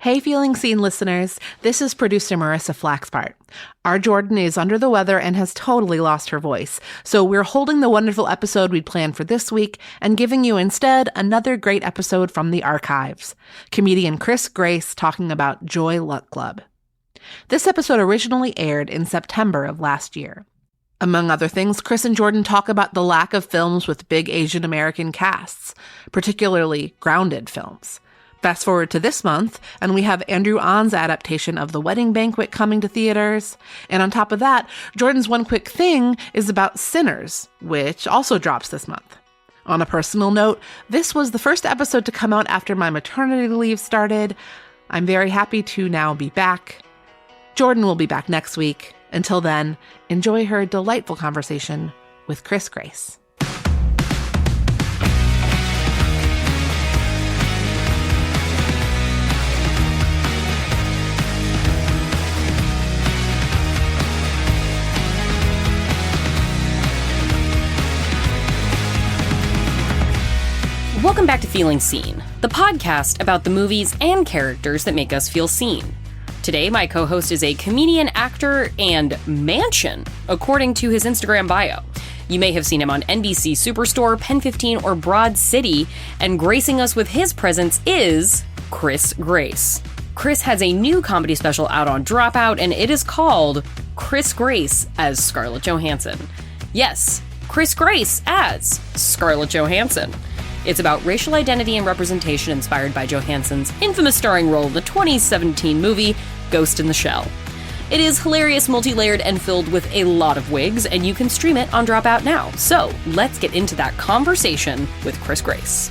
Hey, Feeling Seen listeners, this is producer Marissa Flaxbart. Our Jordan is under the weather and has totally lost her voice, so we're holding the wonderful episode we'd planned for this week and giving you instead another great episode from the archives. Comedian Chris Grace talking about Joy Luck Club. This episode originally aired in September of last year. Among other things, Chris and Jordan talk about the lack of films with big Asian American casts, particularly grounded films. Fast forward to this month, and we have Andrew Ahn's adaptation of The Wedding Banquet coming to theaters. And on top of that, Jordan's One Quick Thing is about Sinners, which also drops this month. On a personal note, this was the first episode to come out after my maternity leave started. I'm very happy to now be back. Jordan will be back next week. Until then, enjoy her delightful conversation with Chris Grace. Welcome back to Feeling Seen, the podcast about the movies and characters that make us feel seen. Today, my co-host is a comedian, actor, and mansion, according to his Instagram bio. You may have seen him on NBC Superstore, Pen 15, or Broad City, and gracing us with his presence is Chris Grace. Chris has a new comedy special out on Dropout, and it is called Chris Grace as Scarlett Johansson. Yes, Chris Grace as Scarlett Johansson. It's about racial identity and representation inspired by Johansson's infamous starring role in the 2017 movie Ghost in the Shell. It is hilarious, multi-layered, and filled with a lot of wigs, and you can stream it on Dropout now. So let's get into that conversation with Chris Grace.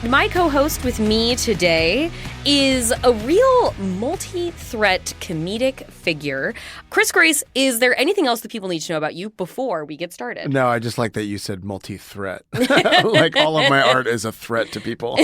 My co-host with me today is a real multi-threat comedic figure. Chris Grace, is there anything else that people need to know about you before we get started? No, I just like that you said multi-threat. Like all of my art is a threat to people.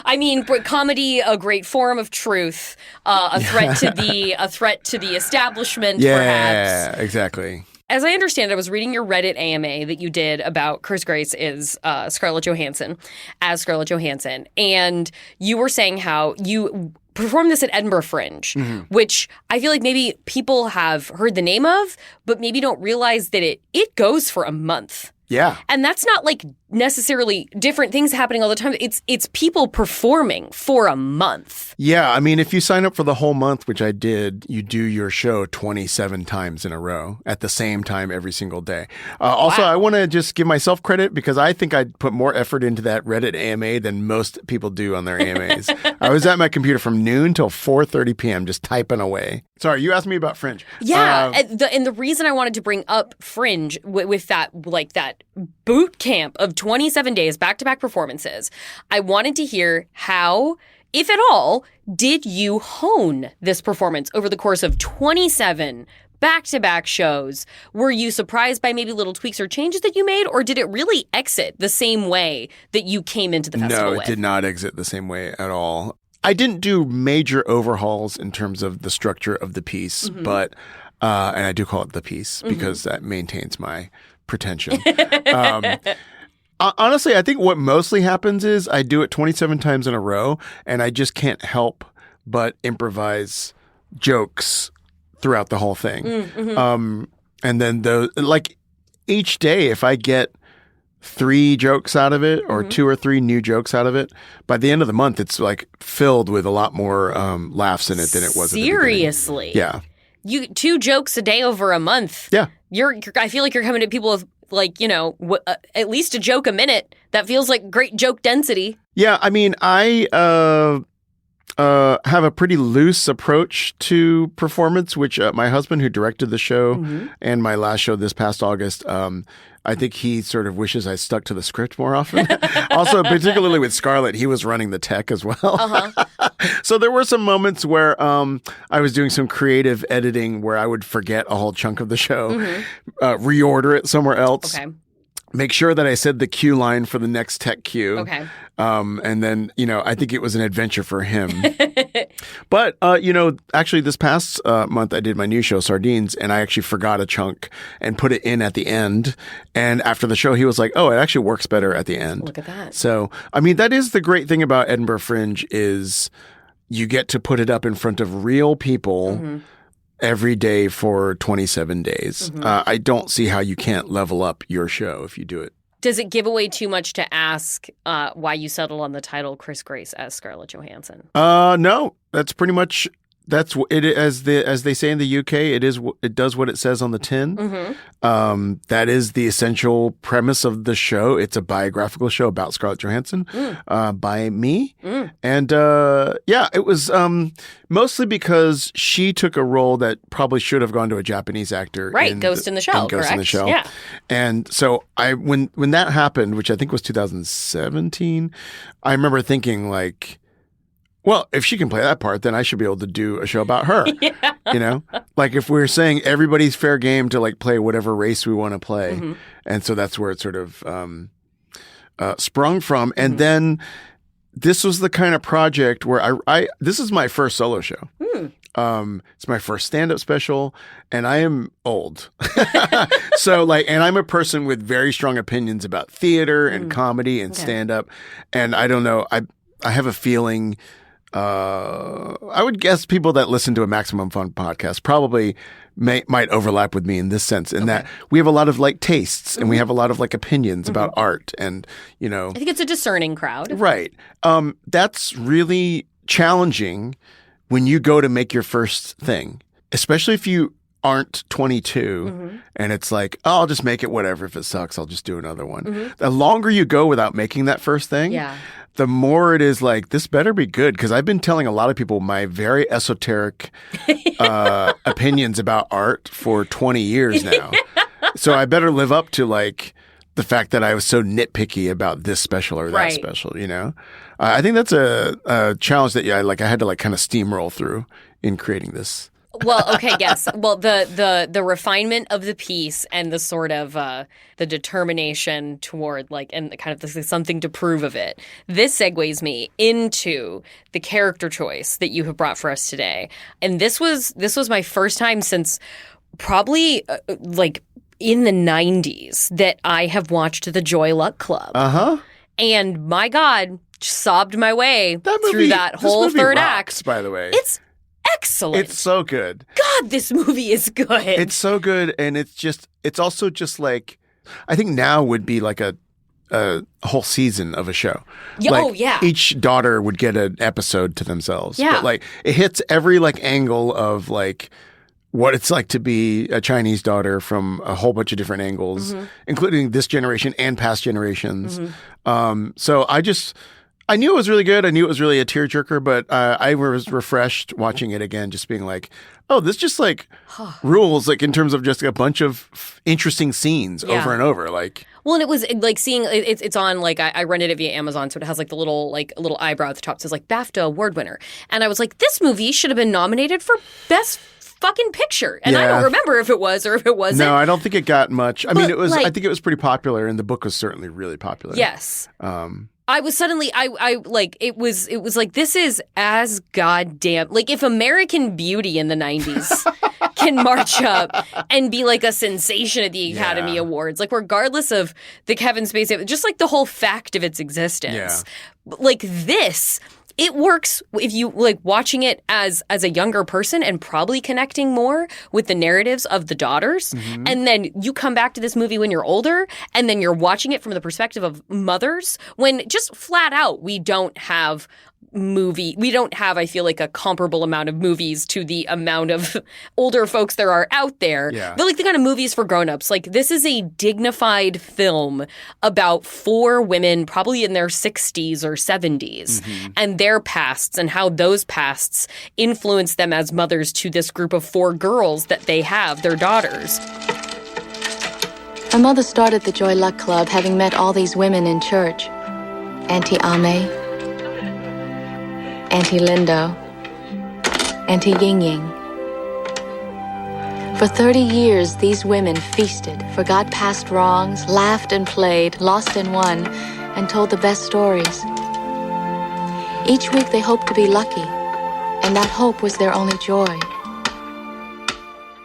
I mean, comedy, a great form of truth, a threat to the establishment, perhaps. Yeah, exactly. As I understand it, I was reading your Reddit AMA that you did about Chris Grace is Scarlett Johansson, as Scarlett Johansson. And you were saying how you performed this at Edinburgh Fringe, which I feel like maybe people have heard the name of, but maybe don't realize that it goes for a month. Yeah. And that's not like necessarily different things happening all the time. It's people performing for a month. Yeah. I mean, if you sign up for the whole month, which I did, you do your show 27 times in a row at the same time every single day. Also, I want to just give myself credit because I think I put more effort into that Reddit AMA than most people do on their AMAs. I was at my computer from noon till 4:30 p.m. just typing away. Sorry, you asked me about Fringe. Yeah. And the reason I wanted to bring up Fringe with that boot camp of 27 days, back-to-back performances, I wanted to hear how, if at all, did you hone this performance over the course of 27 back-to-back shows? Were you surprised by maybe little tweaks or changes that you made, or did it really exit the same way that you came into the festival with? No, it did not exit the same way at all. I didn't do major overhauls in terms of the structure of the piece, but, and I do call it the piece because that maintains my pretension. Honestly, I think what mostly happens is I do it 27 times in a row, and I just can't help but improvise jokes throughout the whole thing. And then each day, if I get 3 jokes out of it or 2 or 3 new jokes out of it, by the end of the month, it's like filled with a lot more laughs in it than it was. Seriously? Yeah. 2 jokes a day over a month. Yeah. I feel like you're coming to people with at least a joke a minute. That feels like great joke density. Yeah, I mean, I have a pretty loose approach to performance, which my husband, who directed the show and my last show this past August, I think he sort of wishes I stuck to the script more often. Also, particularly with Scarlett, he was running the tech as well. So there were some moments where I was doing some creative editing where I would forget a whole chunk of the show, reorder it somewhere else. Okay. Make sure that I said the cue line for the next tech cue. Okay. And then, I think it was an adventure for him. But, actually this past month I did my new show, Sardines, and I actually forgot a chunk and put it in at the end. And after the show, he was like, oh, it actually works better at the end. Look at that. So, I mean, that is the great thing about Edinburgh Fringe is you get to put it up in front of real people every day for 27 days. I don't see how you can't level up your show if you do it. Does it give away too much to ask why you settled on the title Chris Grace as Scarlett Johansson? No, that's pretty much that's it. As they say in the UK, it does what it says on the tin. That is the essential premise of the show. It's a biographical show about Scarlett Johansson by me, and it was mostly because she took a role that probably should have gone to a Japanese actor. Right, Ghost in the Shell, Ghost in the correct? Shell. Yeah. And so when that happened, which I think was 2017, I remember thinking like, well, if she can play that part, then I should be able to do a show about her. You know, like if we're saying everybody's fair game to like play whatever race we want to play. And so that's where it sort of sprung from. And then this was the kind of project where this is my first solo show. It's my first stand-up special, and I am old. So and I'm a person with very strong opinions about theater and comedy and stand-up. And I don't know, I have a feeling, I would guess people that listen to a Maximum Fun podcast probably might overlap with me in this sense, in that we have a lot of like tastes and we have a lot of like opinions about art, and you know, I think it's a discerning crowd. Right. That's really challenging when you go to make your first thing, especially if you aren't 22 and it's like, oh, I'll just make it whatever. If it sucks, I'll just do another one. The longer you go without making that first thing, the more it is like, this better be good. Because I've been telling a lot of people my very esoteric opinions about art for 20 years now. So I better live up to like the fact that I was so nitpicky about this special or that special, you know? I think that's a challenge that I had to like kind of steamroll through in creating this. Well, okay, yes. Well, the refinement of the piece and the sort of the determination toward and kind of something to prove of it. This segues me into the character choice that you have brought for us today, and this was my first time since probably in the 90s that I have watched the Joy Luck Club. And my God, sobbed my way through that whole third act. By the way, it's excellent. It's so good. God, this movie is good. It's so good, and it's also just like, I think now would be like a whole season of a show. Each daughter would get an episode to themselves. Yeah. But it hits every angle of what it's like to be a Chinese daughter from a whole bunch of different angles, including this generation and past generations. So I knew it was really good. I knew it was really a tearjerker, but I was refreshed watching it again, just being like, oh, this just rules, in terms of just a bunch of interesting scenes over and over. Well, and it was seeing it's on I rented it via Amazon, so it has the little eyebrow at the top. It says BAFTA award winner, and I was like, this movie should have been nominated for best fucking picture, and I don't remember if it was or if it wasn't. No, I don't think it got much. I mean, it was. I think it was pretty popular, and the book was certainly really popular. Yes. I was suddenly, it was like, this is as goddamn, if American Beauty in the 90s can march up and be a sensation at the Academy Awards, regardless of the Kevin Spacey, just the whole fact of its existence. This, it works if you watching it as a younger person and probably connecting more with the narratives of the daughters. And then you come back to this movie when you're older, and then you're watching it from the perspective of mothers, when just flat out we don't have, I feel a comparable amount of movies to the amount of older folks there are out there. Yeah. They're the kind of movies for grown-ups. This is a dignified film about 4 women, probably in their 60s or 70s, and their pasts and how those pasts influence them as mothers to this group of 4 girls that they have, their daughters. My mother started the Joy Luck Club having met all these women in church. Auntie Ame, Auntie Lindo, Auntie Ying Ying. For 30 years, these women feasted, forgot past wrongs, laughed and played, lost and won, and told the best stories. Each week they hoped to be lucky, and that hope was their only joy.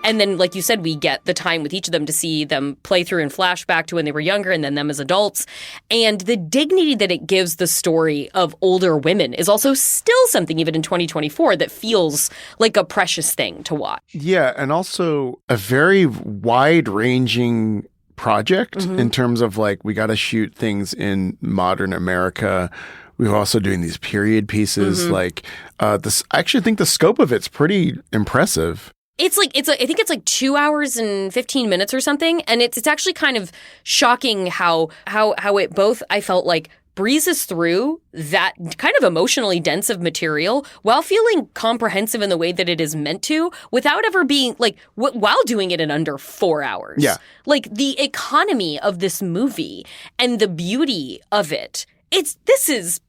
And then, like you said, we get the time with each of them to see them play through in flashback to when they were younger and then them as adults. And the dignity that it gives the story of older women is also still something, even in 2024, that feels like a precious thing to watch. Yeah, and also a very wide-ranging project in terms of like we got to shoot things in modern America. We're also doing these period pieces. Like this, I actually think the scope of it's pretty impressive. I think it's like 2 hours and 15 minutes or something, and it's actually kind of shocking how it both, I felt like, breezes through that kind of emotionally dense of material while feeling comprehensive in the way that it is meant to, without ever being like while doing it in under 4 hours. Yeah, like the economy of this movie and the beauty of it.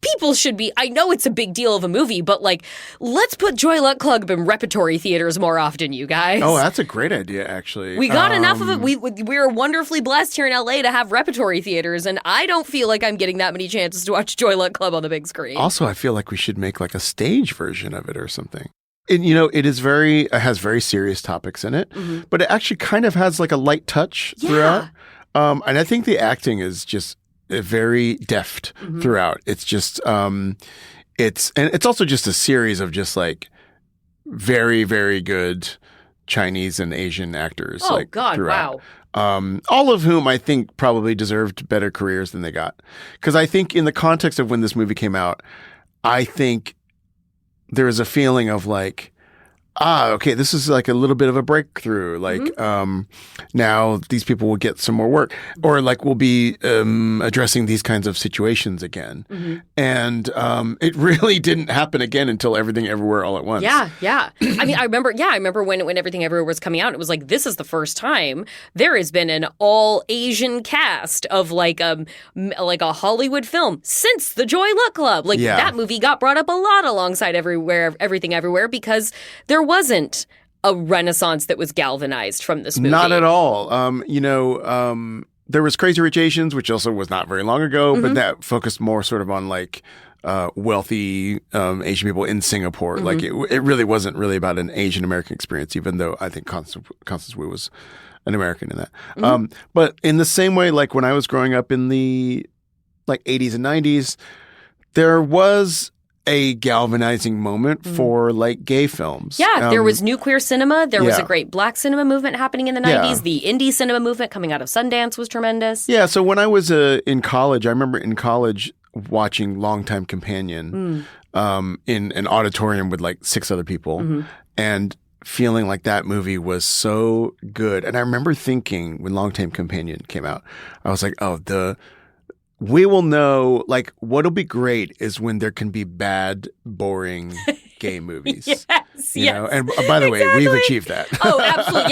People should be, I know it's a big deal of a movie, but like, let's put Joy Luck Club in repertory theaters more often, you guys. Oh, that's a great idea, actually. We got enough of it. We're wonderfully blessed here in LA to have repertory theaters, and I don't feel like I'm getting that many chances to watch Joy Luck Club on the big screen. Also, I feel like we should make like a stage version of it or something. And, you know, it has very serious topics in it, but it actually kind of has like a light touch throughout. And I think the acting is just very deft throughout. It's just, it's also just a series of just like very, very good Chinese and Asian actors. Oh, like, God, throughout. wow. All of whom I think probably deserved better careers than they got. Because I think in the context of when this movie came out, I think there is a feeling of like, okay, this is like a little bit of a breakthrough. Like, now these people will get some more work, or like we'll be addressing these kinds of situations again. And it really didn't happen again until Everything Everywhere All at Once. Yeah. I mean, I remember when Everything Everywhere was coming out, it was like, this is the first time there has been an all Asian cast of like a Hollywood film since the Joy Luck Club. Like that movie got brought up a lot alongside Everything Everywhere because there wasn't a renaissance that was galvanized from this movie. Not at all. There was Crazy Rich Asians, which also was not very long ago, but that focused more sort of on like wealthy Asian people in Singapore. Like it really wasn't really about an Asian American experience, even though I think Constance Wu was an American in that. But in the same way, like when I was growing up in the like 80s and 90s, there was a galvanizing moment for like gay films. Yeah, there was new queer cinema. There was yeah. a great black cinema movement happening in the 90s. Yeah. The indie cinema movement coming out of Sundance was tremendous. Yeah, so when I was in college, I remember in college watching Longtime Companion in an auditorium with like 6 other people and feeling like that movie was so good. And I remember thinking when Longtime Companion came out, I was like, we will know, like, what'll be great is when there can be bad, boring gay movies. You know? And by the way, we've achieved that. Oh, absolutely.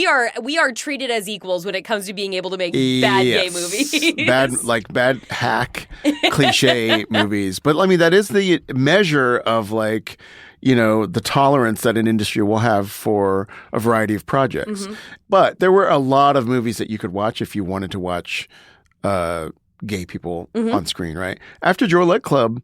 Yeah, we are treated as equals when it comes to being able to make bad gay movies. bad hack cliche movies. But I mean, that is the measure of like, you know, the tolerance that an industry will have for a variety of projects. But there were a lot of movies that you could watch if you wanted to watch gay people on screen, right? After Joy Luck Club,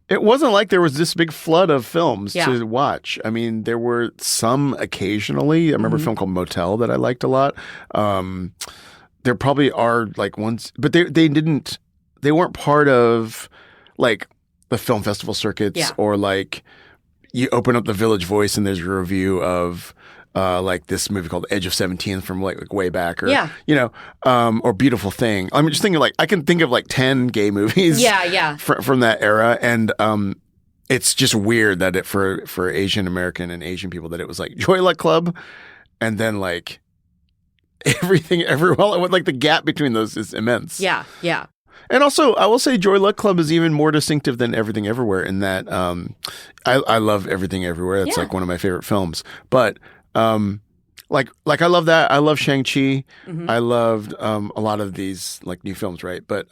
it wasn't like there was this big flood of films to watch. I mean, there were some occasionally. I remember a film called Motel that I liked a lot. There probably are like ones, but they weren't part of like the film festival circuits or like you open up the Village Voice and there's a review of like this movie called Edge of 17 from like way back, or you know, or Beautiful Thing. I'm just thinking like I can think of like 10 gay movies, from that era, and it's just weird that it for Asian American and Asian people that it was like Joy Luck Club, and then like Everything Everywhere. Like the gap between those is immense. Yeah. And also, I will say Joy Luck Club is even more distinctive than Everything Everywhere in that I love Everything Everywhere. It's like one of my favorite films, but. Like I love that. I love Shang-Chi. I loved a lot of these like new films, right? But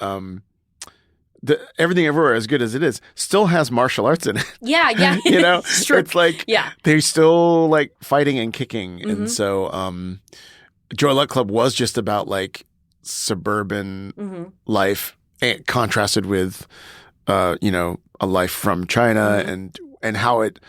Everything Everywhere, as good as it is, still has martial arts in it. Yeah. You know, it's like they're still like fighting and kicking, and so Joy Luck Club was just about like suburban life contrasted with you know, a life from China and how it,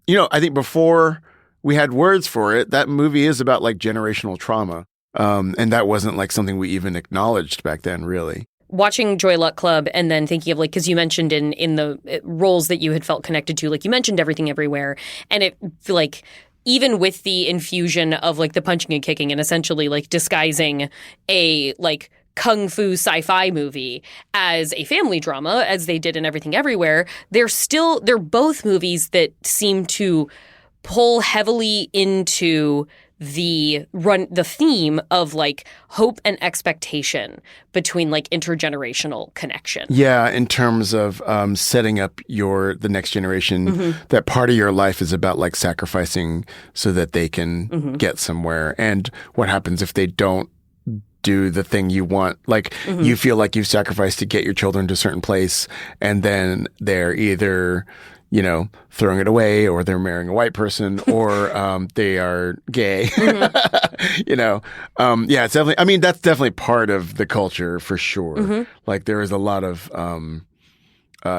you know, I think before we had words for it. That movie is about like generational trauma. And that wasn't like something we even acknowledged back then, really. Watching Joy Luck Club and then thinking of like, because you mentioned in the roles that you had felt connected to, like you mentioned Everything Everywhere, and it like even with the infusion of like the punching and kicking and essentially like disguising a like kung fu sci-fi movie as a family drama, as they did in Everything Everywhere, they're both movies that seem to pull heavily into the theme of like hope and expectation between like intergenerational connection. Yeah, in terms of setting up the next generation, that part of your life is about like sacrificing so that they can get somewhere. And what happens if they don't do the thing you want? Like you feel like you've sacrificed to get your children to a certain place, and then they're either throwing it away, or they're marrying a white person, or they are gay. Yeah, it's definitely, I mean, that's definitely part of the culture for sure. Like there is a lot of,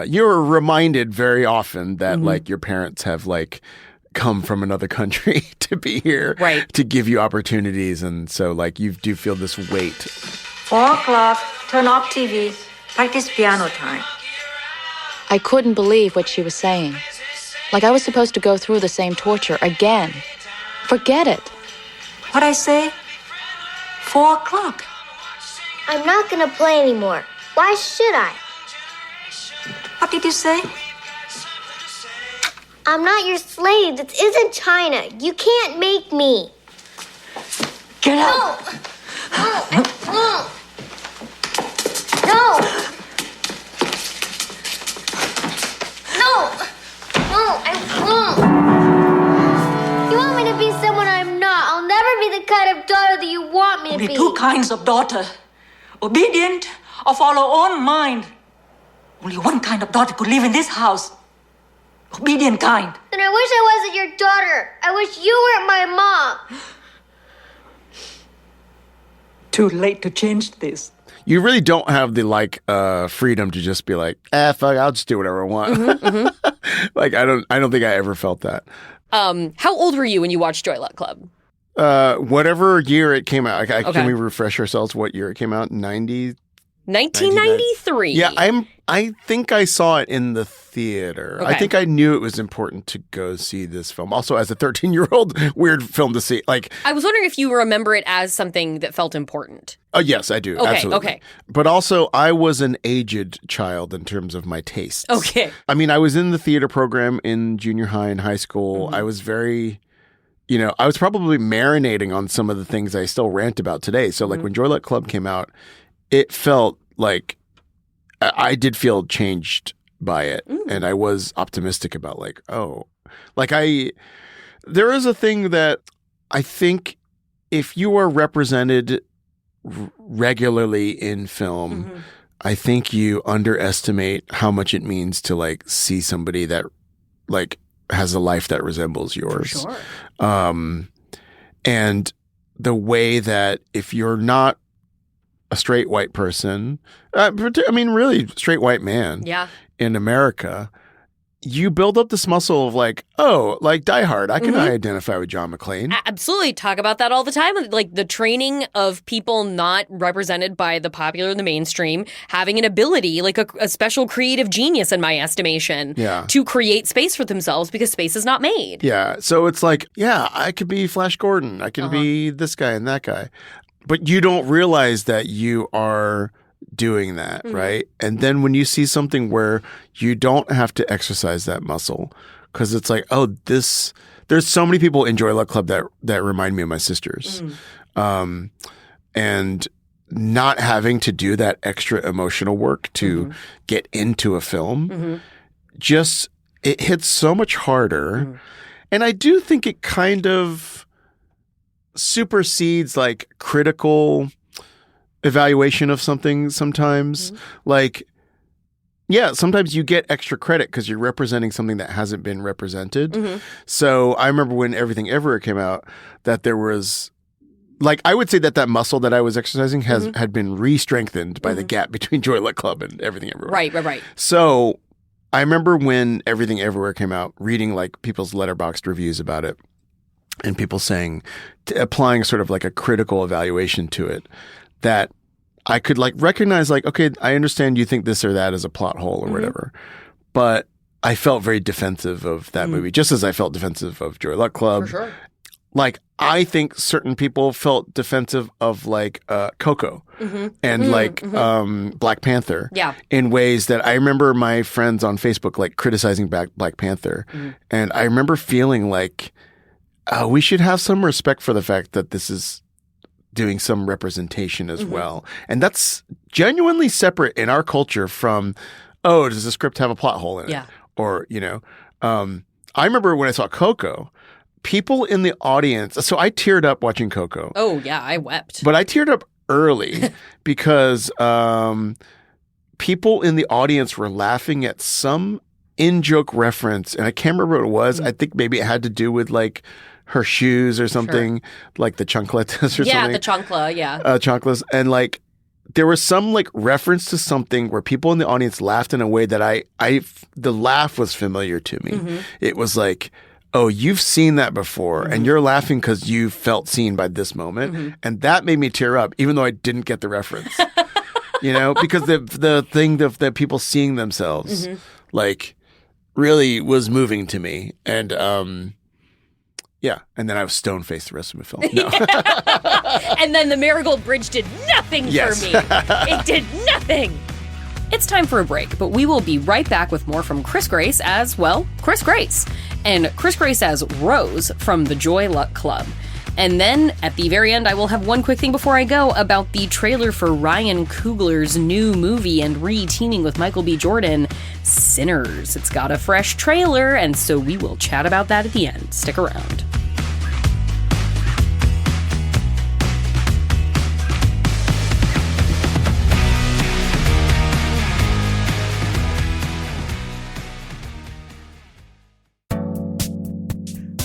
you're reminded very often that like your parents have like come from another country to be here, right, to give you opportunities. And so like you do feel this weight. 4 o'clock, turn off TV, practice piano time. I couldn't believe what she was saying. Like I was supposed to go through the same torture again. Forget it. What'd I say? 4 o'clock. I'm not gonna play anymore. Why should I? What did you say? I'm not your slave. This isn't China. You can't make me. Get out! No! No! No! I won't. You want me to be someone I'm not. I'll never be the kind of daughter that you want me to be. Only 2 kinds of daughter. Obedient or follow own mind. Only 1 kind of daughter could live in this house. Obedient kind. Then I wish I wasn't your daughter. I wish you weren't my mom. Too late to change this. You really don't have the like freedom to just be like, fuck, I'll just do whatever I want. Like I don't think I ever felt that. How old were you when you watched Joy Luck Club? Whatever year it came out. Can we refresh ourselves what year it came out? 1993. Yeah, I think I saw it in the theater. Okay. I think I knew it was important to go see this film. Also, as a 13-year-old, weird film to see. Like, I was wondering if you remember it as something that felt important. Oh, yes, I do. Okay, absolutely. okay. But also, I was an aged child in terms of my tastes. Okay. I mean, I was in the theater program in junior high and high school. I was very, I was probably marinating on some of the things I still rant about today. So, like, when Joy Luck Club came out, it felt like I did feel changed by it. And I was optimistic about like, there is a thing that I think if you are represented regularly in film, I think you underestimate how much it means to like see somebody that like has a life that resembles yours. For sure. And the way that if you're not a straight white person, I mean, really straight white man in America, you build up this muscle of like, oh, like Die Hard, I can identify with John McClane. Absolutely. Talk about that all the time. Like the training of people not represented by the popular and the mainstream, having an ability, like a special creative genius in my estimation, to create space for themselves because space is not made. Yeah. So it's like, yeah, I could be Flash Gordon. I can be this guy and that guy. But you don't realize that you are doing that, right? And then when you see something where you don't have to exercise that muscle, because it's like, oh, there's so many people in Joy Luck Club that remind me of my sisters. And not having to do that extra emotional work to get into a film, just, it hits so much harder. And I do think it kind of supersedes like critical evaluation of something sometimes. Like, yeah, sometimes you get extra credit because you're representing something that hasn't been represented. So I remember when Everything Everywhere came out, that there was like, I would say that muscle that I was exercising had been re-strengthened by the gap between Joy Luck Club and Everything Everywhere. Right. So I remember when Everything Everywhere came out, reading like people's letterboxd reviews about it. and people saying, applying sort of like a critical evaluation to it, that I could like recognize like, okay, I understand you think this or that is a plot hole or whatever, but I felt very defensive of that movie, just as I felt defensive of Joy Luck Club. For sure. Like, I think certain people felt defensive of like Coco and Black Panther in ways that I remember my friends on Facebook like criticizing Black Panther. And I remember feeling like we should have some respect for the fact that this is doing some representation as well. And that's genuinely separate in our culture from, oh, does the script have a plot hole in it? Yeah. Or, I remember when I saw Coco, people in the audience, so I teared up watching Coco. Oh, yeah, I wept. But I teared up early because people in the audience were laughing at some in-joke reference, and I can't remember what it was. I think maybe it had to do with like her shoes or something, like the chancletas or something. Yeah, the chancla, yeah. Chanclas. And like, there was some like reference to something where people in the audience laughed in a way that the laugh was familiar to me. It was like, oh, you've seen that before and you're laughing because you felt seen by this moment. And that made me tear up, even though I didn't get the reference, because the thing of the people seeing themselves like really was moving to me. And, yeah, and then I was stone-faced the rest of the film. No. And then the Marigold Bridge did nothing for me. It did nothing. It's time for a break, but we will be right back with more from Chris Grace as, well, Chris Grace. And Chris Grace as Rose from the Joy Luck Club. And then, at the very end, I will have one quick thing before I go about the trailer for Ryan Coogler's new movie and re-teaming with Michael B. Jordan, Sinners. It's got a fresh trailer, and so we will chat about that at the end. Stick around.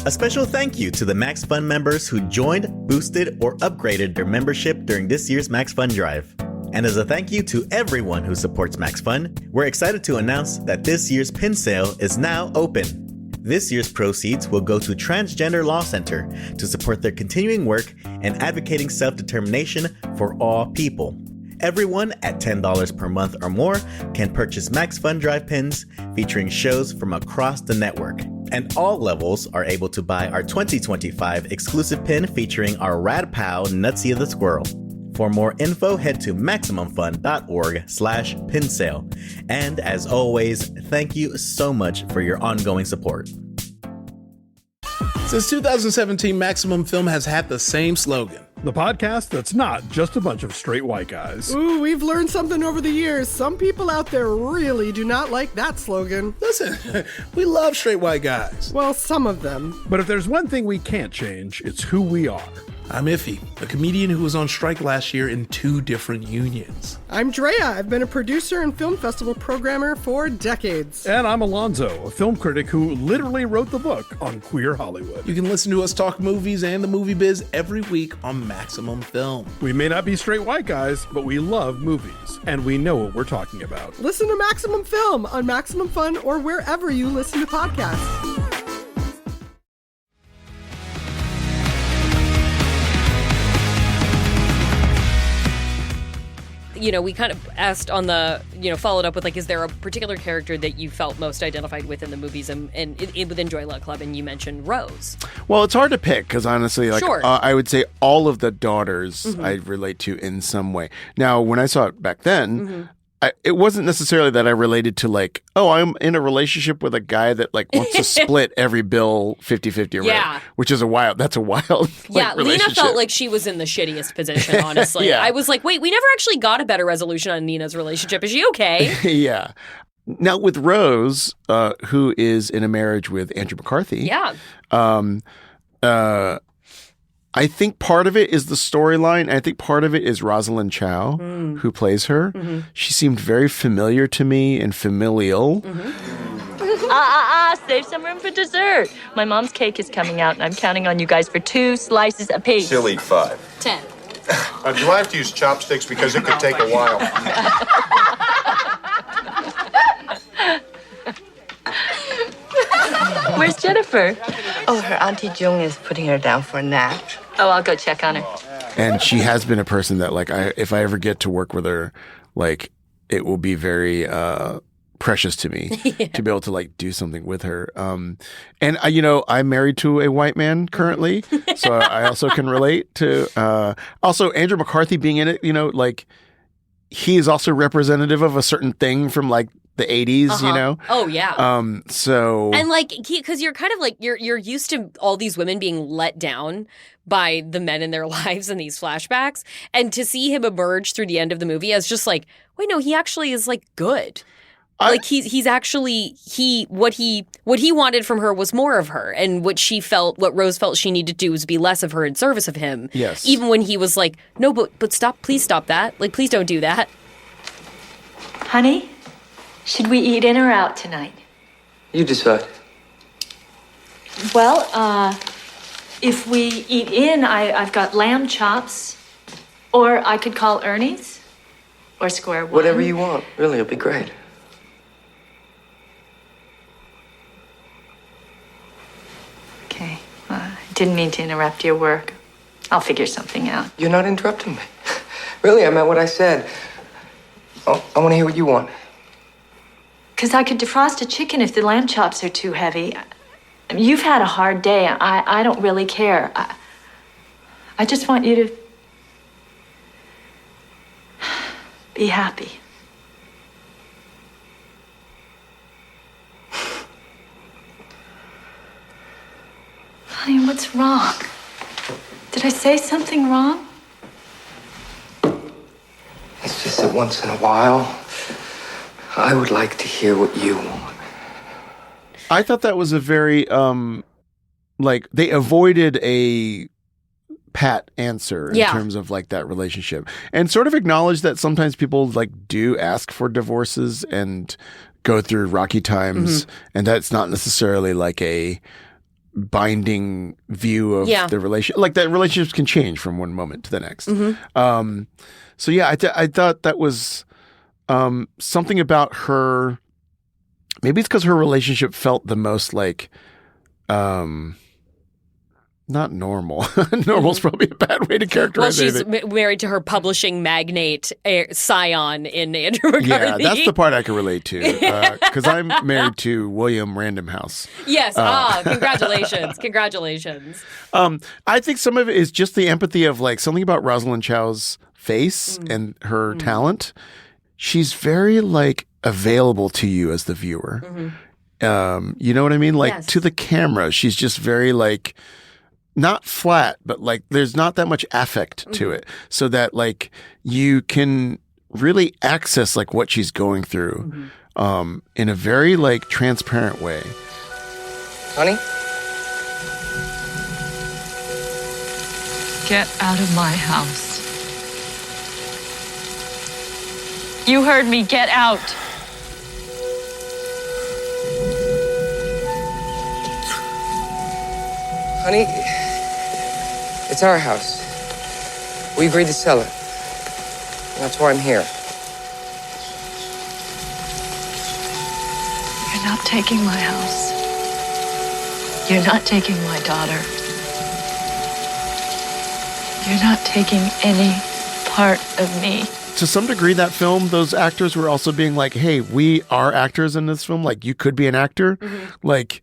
A special thank you to the Max Fun members who joined, boosted, or upgraded their membership during this year's Max Fun Drive. And as a thank you to everyone who supports Max Fun, we're excited to announce that this year's pin sale is now open. This year's proceeds will go to Transgender Law Center to support their continuing work and advocating self-determination for all people. Everyone at $10 per month or more can purchase Max Fun Drive pins featuring shows from across the network. And all levels are able to buy our 2025 exclusive pin featuring our Rad Pal Nutsy the Squirrel. For more info, head to MaximumFun.org/pin sale. And as always, thank you so much for your ongoing support. Since 2017, Maximum Film has had the same slogan. The podcast that's not just a bunch of straight white guys. Ooh, we've learned something over the years. Some people out there really do not like that slogan. Listen, we love straight white guys. Well, some of them. But if there's one thing we can't change, it's who we are. I'm Iffy, a comedian who was on strike last year in 2 different unions. I'm Drea. I've been a producer and film festival programmer for decades. And I'm Alonzo, a film critic who literally wrote the book on queer Hollywood. You can listen to us talk movies and the movie biz every week on Maximum Film. We may not be straight white guys, but we love movies, and we know what we're talking about. Listen to Maximum Film on Maximum Fun or wherever you listen to podcasts. We kind of asked on the, followed up with, like, is there a particular character that you felt most identified with in the movies and within Joy Luck Club? And you mentioned Rose. Well, it's hard to pick because honestly, like, Sure. I would say all of the daughters I relate to in some way. Now, when I saw it back then, it wasn't necessarily that I related to like, oh, I'm in a relationship with a guy that like wants to split every bill 50-50, Yeah. right? Which is a wild Yeah, Lena relationship. felt like she was in the shittiest position, honestly. Yeah. I was like, wait, we never actually got a better resolution on Nina's relationship. Is she okay? Yeah. Now with Rose, who is in a marriage with Andrew McCarthy. Yeah. I think part of it is the storyline. I think part of it is Rosalind Chow, who plays her. She seemed very familiar to me and familial. Save some room for dessert. My mom's cake is coming out, and I'm counting on you guys for 2 slices apiece. She'll eat 5. 10. You'll have to use chopsticks because it could take a while. Where's Jennifer? Oh, her Auntie Jung is putting her down for a nap. Oh, I'll go check on her. And she has been a person that, like, if I ever get to work with her, like, it will be very precious to me to be able to, like, do something with her. And I'm married to a white man currently, so I also can relate to. Also, Andrew McCarthy being in it, like, he is also representative of a certain thing from, like, the 80s, Oh, yeah. So and like, because you're kind of like you're used to all these women being let down by the men in their lives in these flashbacks, and to see him emerge through the end of the movie as just like, wait, no, he actually is like good. Like he's actually what he wanted from her was more of her, and what Rose felt she needed to do was be less of her in service of him. Yes. Even when he was like, no, but stop, please stop that. Like, please don't do that. Honey, should we eat in or out tonight? You decide. Well, if we eat in, I've got lamb chops, or I could call Ernie's, or Square One. Whatever you want. Really, it'll be great. Okay. I didn't mean to interrupt your work. I'll figure something out. You're not interrupting me. Really, I meant what I said. I want to hear what you want. Because I could defrost a chicken if the lamb chops are too heavy. I mean, you've had a hard day. I don't really care. I just want you to be happy. Honey, what's wrong? Did I say something wrong? It's just that once in a while, I would like to hear what you want. I thought that was a very, they avoided a pat answer in terms of, like, that relationship, and sort of acknowledged that sometimes people, like, do ask for divorces and go through rocky times, and that's not necessarily, like, a binding view of the relationship. Like, that relationships can change from one moment to the next. So yeah, I thought that was something about her. Maybe it's because her relationship felt the most like, not normal. Normal's probably a bad way to characterize it. Well, she's married to her publishing magnate, scion in Andrew McCarthy. Yeah, that's the part I can relate to, because I'm married to William Random House. Yes, congratulations. I think some of it is just the empathy of, like, something about Rosalind Chow's face and her talent. She's very, like, available to you as the viewer. You know what I mean? Like, to the camera, she's just very, like, not flat, but, like, there's not that much affect to it, so that, like, you can really access, like, what she's going through in a very, like, transparent way. Honey? Get out of my house. You heard me. Get out. Honey, it's our house. We agreed to sell it. And that's why I'm here. You're not taking my house. You're not taking my daughter. You're not taking any part of me. To some degree, that film, those actors were also being like, hey, we are actors in this film. Like, you could be an actor. Like,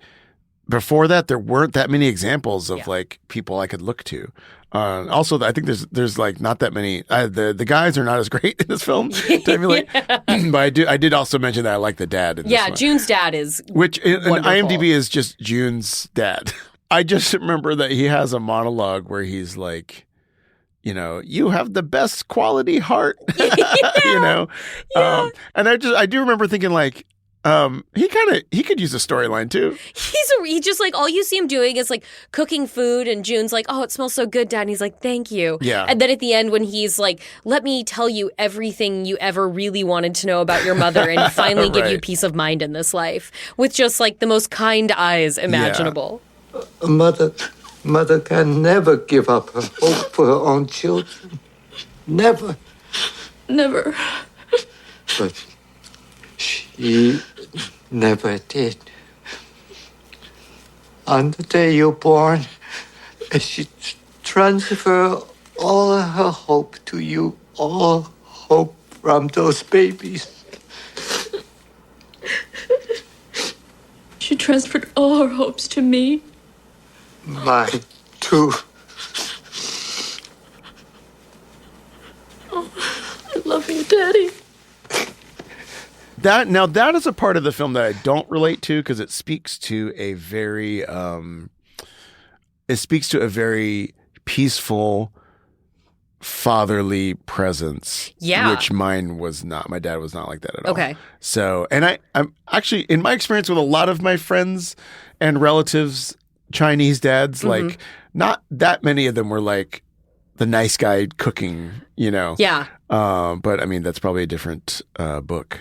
before that, there weren't that many examples of like people I could look to. Also, I think there's like not that many. The guys are not as great in this film. To emulate. But I did also mention that I like the dad. In this one. June's dad is which in IMDb is just June's dad. I just remember that he has a monologue where he's like, you know, you have the best quality heart. You know, and I do remember thinking like. He could use a storyline too. He just like, all you see him doing is like cooking food, and June's like, oh, it smells so good, Dad. And he's like, thank you. Yeah. And then at the end when he's like, let me tell you everything you ever really wanted to know about your mother and finally give you peace of mind in this life, with just like the most kind eyes imaginable. Yeah. A mother can never give up her hope for her own children. Never. Never. But she never did. On the day you're born, she transfer all her hope to you, all hope from those babies. She transferred all her hopes to me. Mine, too. Oh, I love you, Daddy. That is a part of the film that I don't relate to because it speaks to a very peaceful fatherly presence. Yeah. Which mine was not. My dad was not like that at all. Okay. So, and I'm actually, in my experience with a lot of my friends and relatives, Chinese dads, like not that many of them were like the nice guy cooking, you know. Yeah. But I mean, that's probably a different book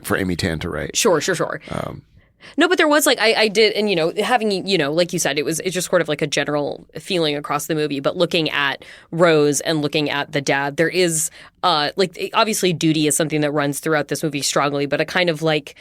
for Amy Tan to write. Sure. No, but there was like I did, and having like you said, it's just sort of like a general feeling across the movie. But looking at Rose and looking at the dad, there is obviously duty is something that runs throughout this movie strongly, but a kind of like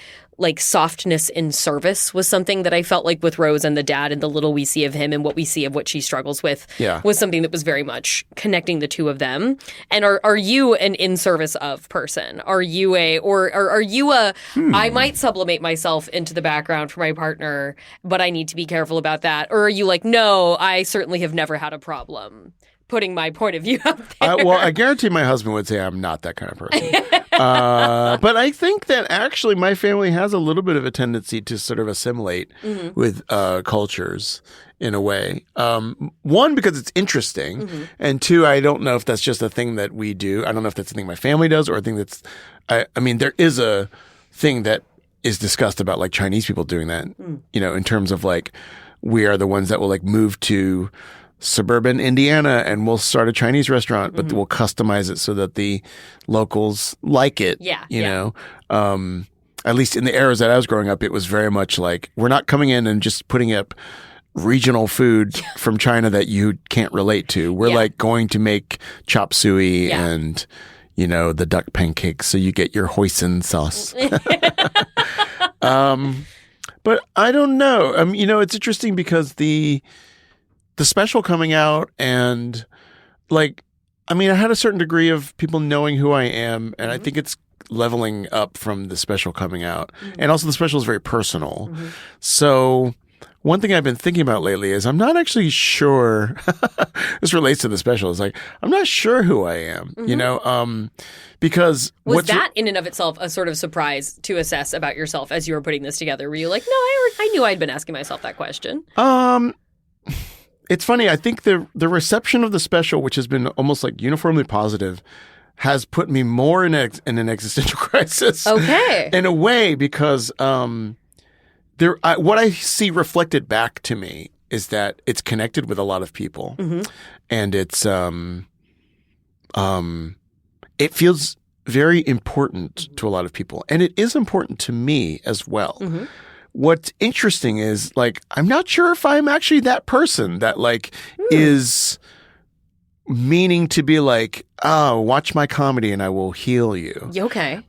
softness in service was something that I felt like with Rose and the dad, and the little we see of him and what we see of what she struggles with was something that was very much connecting the two of them. And are you an in service of person? Are you are you a I might sublimate myself into the background for my partner, but I need to be careful about that? Or are you like, no, I certainly have never had a problem putting my point of view out there? Well, I guarantee my husband would say I'm not that kind of person. But I think that actually my family has a little bit of a tendency to sort of assimilate with cultures in a way. One, because it's interesting. And two, I don't know if that's just a thing that we do. I don't know if that's a thing my family does or a thing that's I mean, there is a thing that is discussed about like Chinese people doing that, in terms of like we are the ones that will like move to suburban Indiana and we'll start a Chinese restaurant, but we'll customize it so that the locals like it. You know, at least in the eras that I was growing up, it was very much like we're not coming in and just putting up regional food from China that you can't relate to. We're like going to make chop suey and, the duck pancakes so you get your hoisin sauce. But I don't know. It's interesting because the special coming out and I had a certain degree of people knowing who I am, and I think it's leveling up from the special coming out. And also the special is very personal. So one thing I've been thinking about lately is I'm not actually sure this relates to the special. It's like I'm not sure who I am, because was that in and of itself a sort of surprise to assess about yourself as you were putting this together? Were you like, no, I knew I'd been asking myself that question? It's funny. I think the reception of the special, which has been almost like uniformly positive, has put me more in an existential crisis. Okay. In a way, because what I see reflected back to me is that it's connected with a lot of people, and it's it feels very important to a lot of people, and it is important to me as well. What's interesting is I'm not sure if I'm actually that person that is meaning to be watch my comedy and I will heal you. Okay.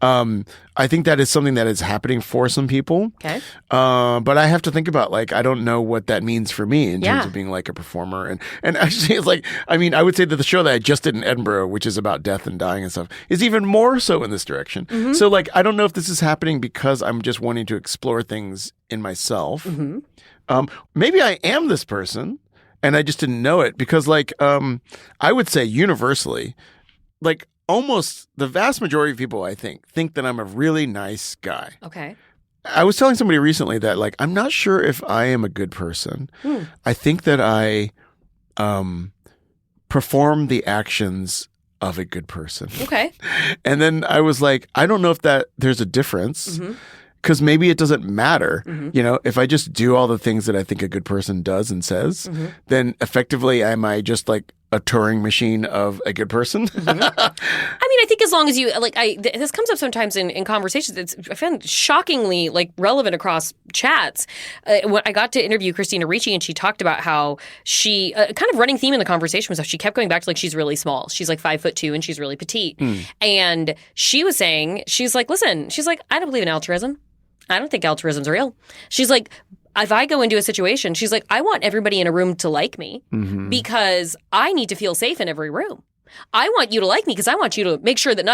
I think that is something that is happening for some people. Okay. But I have to think about I don't know what that means for me in terms of being a performer. And actually it's I would say that the show that I just did in Edinburgh, which is about death and dying and stuff, is even more so in this direction. So I don't know if this is happening because I'm just wanting to explore things in myself. Maybe I am this person and I just didn't know it because I would say universally, almost the vast majority of people, I think that I'm a really nice guy. Okay. I was telling somebody recently that I'm not sure if I am a good person. I think that I perform the actions of a good person. Okay. And then I was like, I don't know if that there's a difference. Because maybe it doesn't matter. If I just do all the things that I think a good person does and says, then effectively am I just a Turing machine of a good person? I think as long as you this comes up sometimes in conversations. I found shockingly relevant across chats. When I got to interview Christina Ricci, and she talked about how she kind of running theme in the conversation was how she kept going back to she's really small. She's 5'2" and she's really petite. And she was saying, she's listen, she's I don't believe in altruism. I don't think altruism's real. She's if I go into a situation, she's like, I want everybody in a room to like me because I need to feel safe in every room. I want you to like me because I want you to make sure that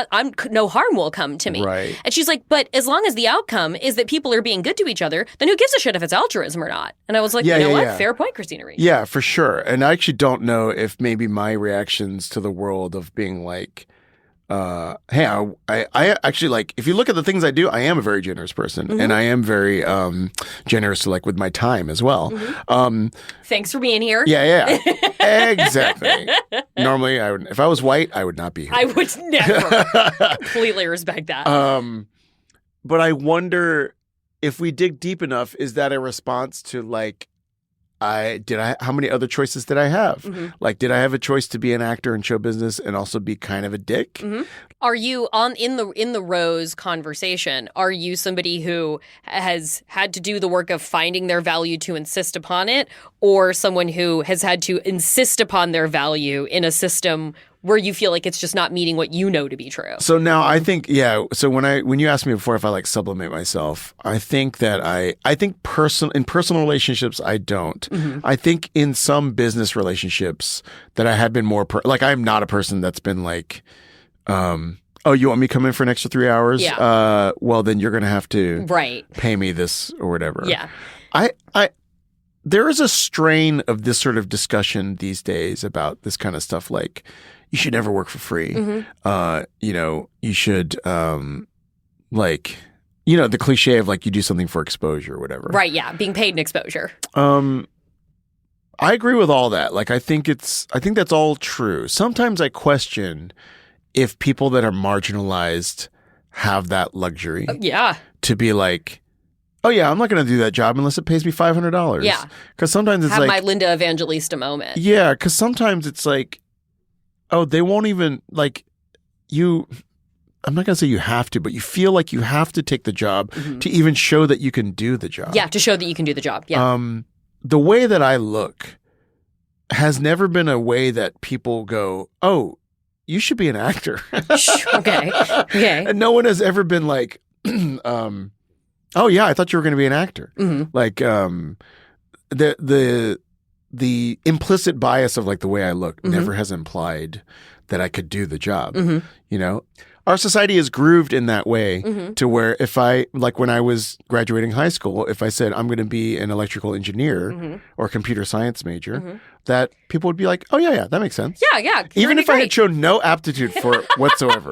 no harm will come to me. Right. And she's like, but as long as the outcome is that people are being good to each other, then who gives a shit if it's altruism or not? And I was like, what? Fair point, Christina Ricci. Yeah, for sure. And I actually don't know if maybe my reactions to the world of being like, hey, I actually like, if you look at the things I do, I am a very generous person and I am very generous like with my time as well. Thanks for being here. Yeah, exactly. Normally, if I was white, I would not be here. I would never. Completely respect that. But I wonder if we dig deep enough, is that a response to like, how many other choices did I have? Like, did I have a choice to be an actor in show business and also be kind of a dick? Are you in the Rose conversation? Are you somebody who has had to do the work of finding their value to insist upon it, or someone who has had to insist upon their value in a system where you feel like it's just not meeting what you know to be true? So now I think, so when you asked me before if I like sublimate myself, I think that in personal relationships, I don't. I think in some business relationships that I have been more, like I'm not a person that's been like, oh, you want me to come in for an extra 3 hours? Yeah. Well, then you're going to have to pay me this or whatever. Yeah. There is a strain of this sort of discussion these days about this kind of stuff, like, you should never work for free. You should, like, the cliche of like you do something for exposure or whatever. Right, yeah, being paid in exposure. I agree with all that. Like, I think that's all true. Sometimes I question if people that are marginalized have that luxury. To be like, oh yeah, I'm not going to do that job unless it pays me $500. Yeah. Because sometimes it's have like my Linda Evangelista moment. Yeah, because sometimes it's like, oh, they won't even like you. I'm not going to say you have to, but you feel like you have to take the job to even show that you can do the job. Yeah, to show that you can do the job. Yeah. The way that I look has never been a way that people go, oh, you should be an actor. Okay. And no one has ever been like, oh yeah, I thought you were going to be an actor. Like the implicit bias of like the way I look never has implied that I could do the job. Our society is grooved in that way to where if I, like when I was graduating high school, if I said I'm going to be an electrical engineer or computer science major, that people would be like, oh yeah, that makes sense. Yeah. Even if I had shown no aptitude for it whatsoever.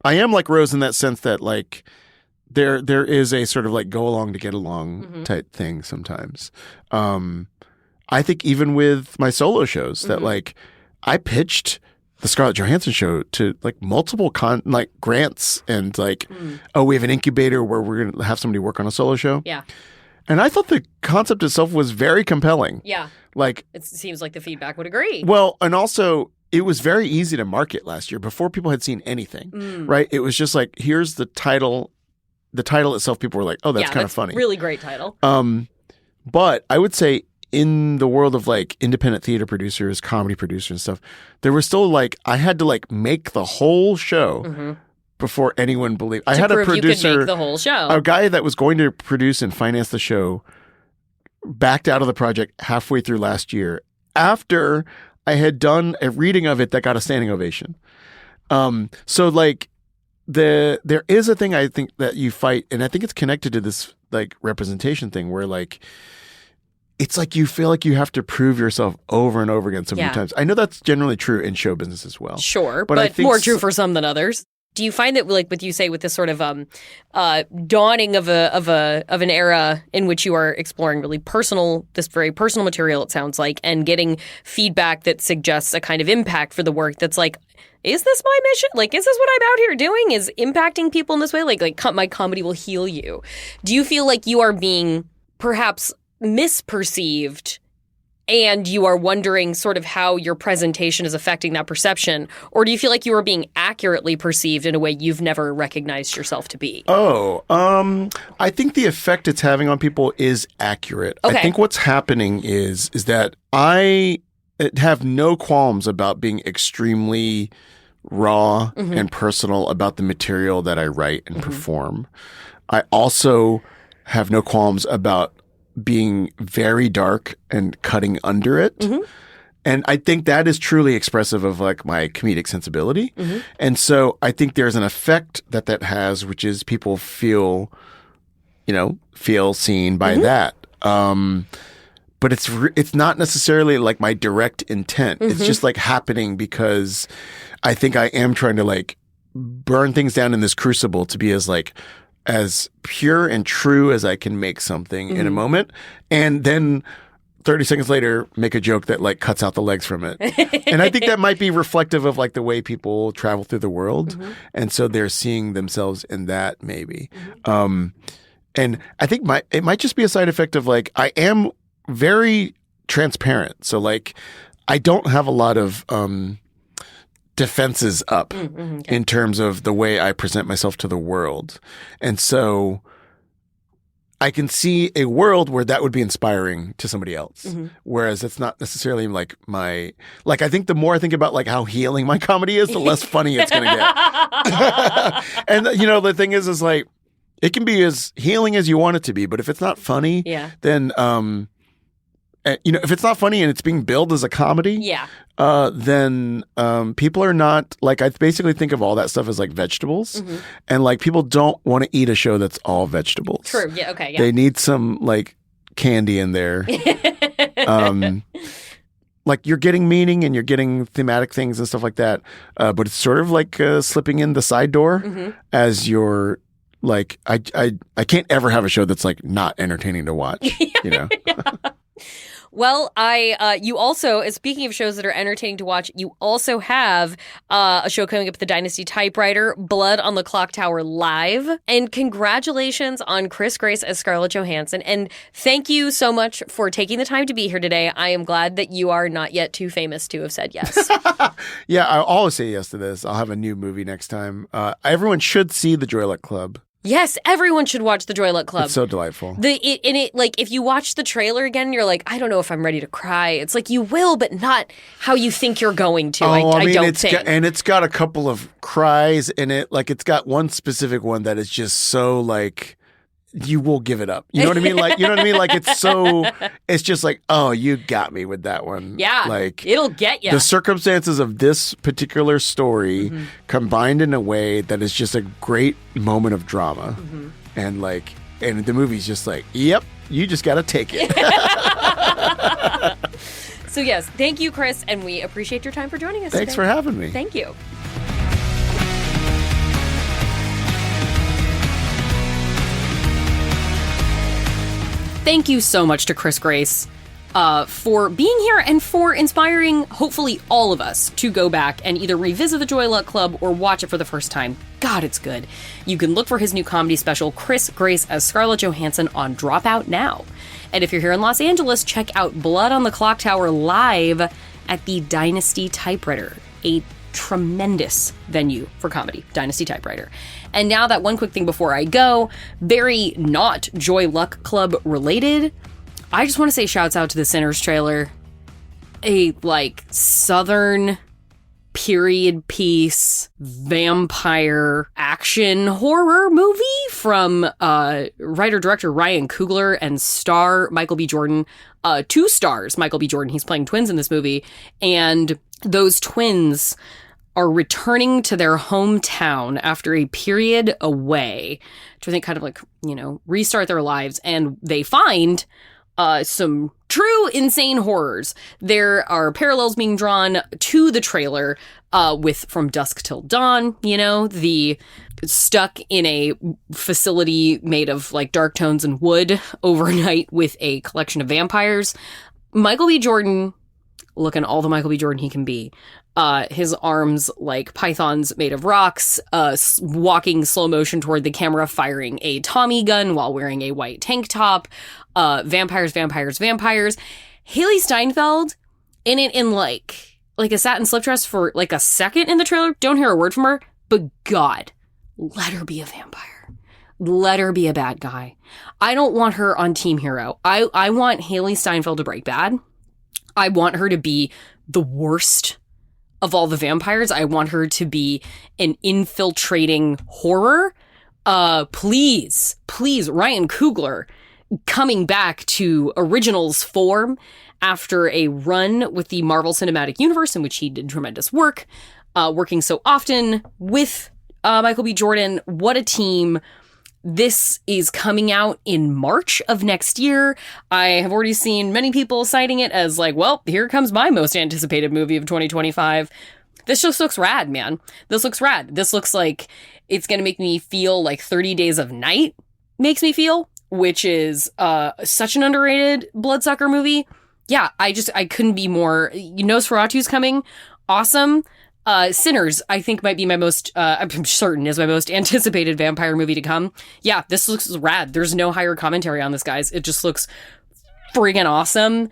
I am like Rose in that sense that like there is a sort of like go along to get along type thing sometimes. I think even with my solo shows that like I pitched the Scarlett Johansson show to like multiple grants and like, oh, we have an incubator where we're going to have somebody work on a solo show. Yeah. And I thought the concept itself was very compelling. Yeah. Like it seems like the feedback would agree. Well, and also it was very easy to market last year before people had seen anything, right? It was just like, here's the title. The title itself, people were like, oh, that's kind of funny. Really great title. But I would say in the world of like independent theater producers, comedy producers and stuff, there was still like, I had to like make the whole show before anyone believed. I had a producer, you could make the whole show. A guy that was going to produce and finance the show backed out of the project halfway through last year after I had done a reading of it that got a standing ovation. So like there is a thing I think that you fight, and I think it's connected to this like representation thing where like it's like you feel like you have to prove yourself over and over again so many times. I know that's generally true in show business as well. Sure, but I think more true for some than others. Do you find that, like, with you say, with this sort of dawning of an era in which you are exploring really this very personal material, it sounds like, and getting feedback that suggests a kind of impact for the work that's like, is this my mission? Like, is this what I'm out here doing? Is impacting people in this way? Like my comedy will heal you. Do you feel like you are being perhaps misperceived and you are wondering sort of how your presentation is affecting that perception? Or do you feel like you are being accurately perceived in a way you've never recognized yourself to be? I think the effect it's having on people is accurate. Okay. I think what's happening is that I have no qualms about being extremely raw and personal about the material that I write and perform. I also have no qualms about being very dark and cutting under it. Mm-hmm. And I think that is truly expressive of like my comedic sensibility. Mm-hmm. And so I think there's an effect that has, which is people feel seen by Mm-hmm. that. But it's not necessarily like my direct intent. Mm-hmm. It's just like happening because I think I am trying to like burn things down in this crucible to be as pure and true as I can make something in a Mm-hmm. moment. And then 30 seconds later, make a joke that like cuts out the legs from it. And I think that might be reflective of like the way people travel through the world. Mm-hmm. And so they're seeing themselves in that maybe. And I think it might just be a side effect of like, I am very transparent. So like, I don't have a lot of defenses up in terms of the way I present myself to the world. And so I can see a world where that would be inspiring to somebody else. Mm-hmm. Whereas it's not necessarily like I think the more I think about like how healing my comedy is, the less funny it's going to get. And the thing is like, it can be as healing as you want it to be, but if it's not funny, then if it's not funny and it's being billed as a comedy, then people are not like, I basically think of all that stuff as like vegetables, and like people don't want to eat a show that's all vegetables. True. Yeah. Okay. Yeah. They need some like candy in there. Like you're getting meaning and you're getting thematic things and stuff like that, but it's sort of like slipping in the side door as you're. Like I can't ever have a show that's like not entertaining to watch, Well, you also, speaking of shows that are entertaining to watch, you also have a show coming up at the Dynasty Typewriter, Blood on the Clock Tower Live. And congratulations on Chris Grace as Scarlett Johansson. And thank you so much for taking the time to be here today. I am glad that you are not yet too famous to have said yes. Yeah, I always say yes to this. I'll have a new movie next time. Everyone should see The Joy Luck Club. Yes, everyone should watch The Joy Luck Club. It's so delightful. Like, if you watch the trailer again, you're like, I don't know if I'm ready to cry. It's like, you will, but not how you think you're going to. I don't think. And it's got a couple of cries in it. Like, it's got one specific one that is just so, like, you will give it up. You know what I mean? Like, Like, it's just like, oh, you got me with that one. Yeah. Like, it'll get you. The circumstances of this particular story combined in a way that is just a great moment of drama. And the movie's just like, yep, you just got to take it. So yes, thank you, Chris. And we appreciate your time for joining us Thanks today. for having me. Thank you. Thank you so much to Chris Grace for being here and for inspiring, hopefully, all of us to go back and either revisit The Joy Luck Club or watch it for the first time. God, it's good. You can look for his new comedy special, Chris Grace as Scarlett Johansson, on Dropout now. And if you're here in Los Angeles, check out Blood on the Clock Tower live at the Dynasty Typewriter, a tremendous venue for comedy, Dynasty Typewriter. And now that one quick thing before I go, very not Joy Luck Club related, I just want to say shouts out to the Sinners trailer. A, like, Southern period piece vampire action horror movie from writer-director Ryan Coogler and star Michael B. Jordan. 2 stars Michael B. Jordan. He's playing twins in this movie. And those twins are returning to their hometown after a period away to, I think, kind of like, restart their lives. And they find some true insane horrors. There are parallels being drawn to the trailer with From Dusk Till Dawn, the stuck in a facility made of like dark tones and wood overnight with a collection of vampires. Michael B. Jordan, looking all the Michael B. Jordan he can be. His arms like pythons made of rocks, walking slow motion toward the camera, firing a Tommy gun while wearing a white tank top. Vampires. Haley Steinfeld in it in like a satin slip dress for like a second in the trailer. Don't hear a word from her, but God, let her be a vampire. Let her be a bad guy. I don't want her on Team Hero. I want Haley Steinfeld to break bad. I want her to be the worst of all the vampires. I want her to be an infiltrating horror Please, Ryan Coogler coming back to originals form after a run with the Marvel Cinematic Universe in which he did tremendous work, working so often with Michael B. Jordan. What a team. This is coming out in March of next year. I have already seen many people citing it as like, well, here comes my most anticipated movie of 2025. This just looks rad, man. This looks rad. This looks like it's going to make me feel like 30 Days of Night makes me feel, which is such an underrated bloodsucker movie. Yeah, I couldn't be more. Nosferatu's coming. Awesome. Sinners, I think, might be my most, I'm certain is my most anticipated vampire movie to come. Yeah, this looks rad. There's no higher commentary on this, guys. It just looks friggin' awesome.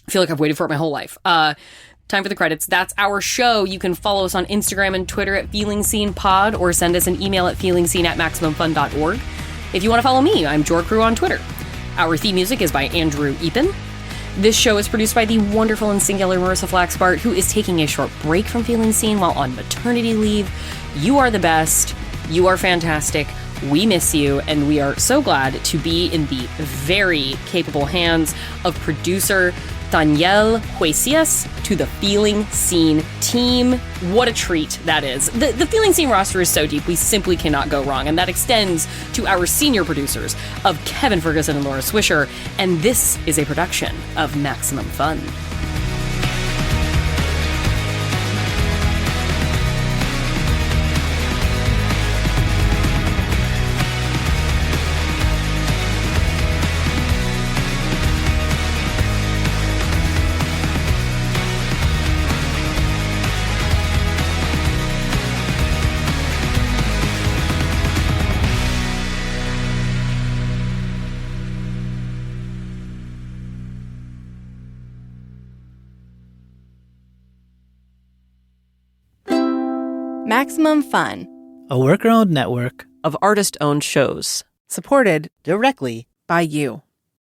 I feel like I've waited for it my whole life. Time for the credits. That's our show. You can follow us on Instagram and Twitter at FeelingScenePod or send us an email at feelingscene@MaximumFun.org. If you want to follow me, I'm JorCrew on Twitter. Our theme music is by Andrew Epen. This show is produced by the wonderful and singular Marissa Flaxbart, who is taking a short break from Feeling Seen while on maternity leave. You are the best. You are fantastic. We miss you, and we are so glad to be in the very capable hands of producer Danielle Huesias to the Feeling Seen team. What a treat that is. The Feeling Seen roster is so deep, we simply cannot go wrong, and that extends to our senior producers of Kevin Ferguson and Laura Swisher, and this is a production of Maximum Fun. Maximum Fun, a worker-owned network of artist-owned shows. Supported directly by you.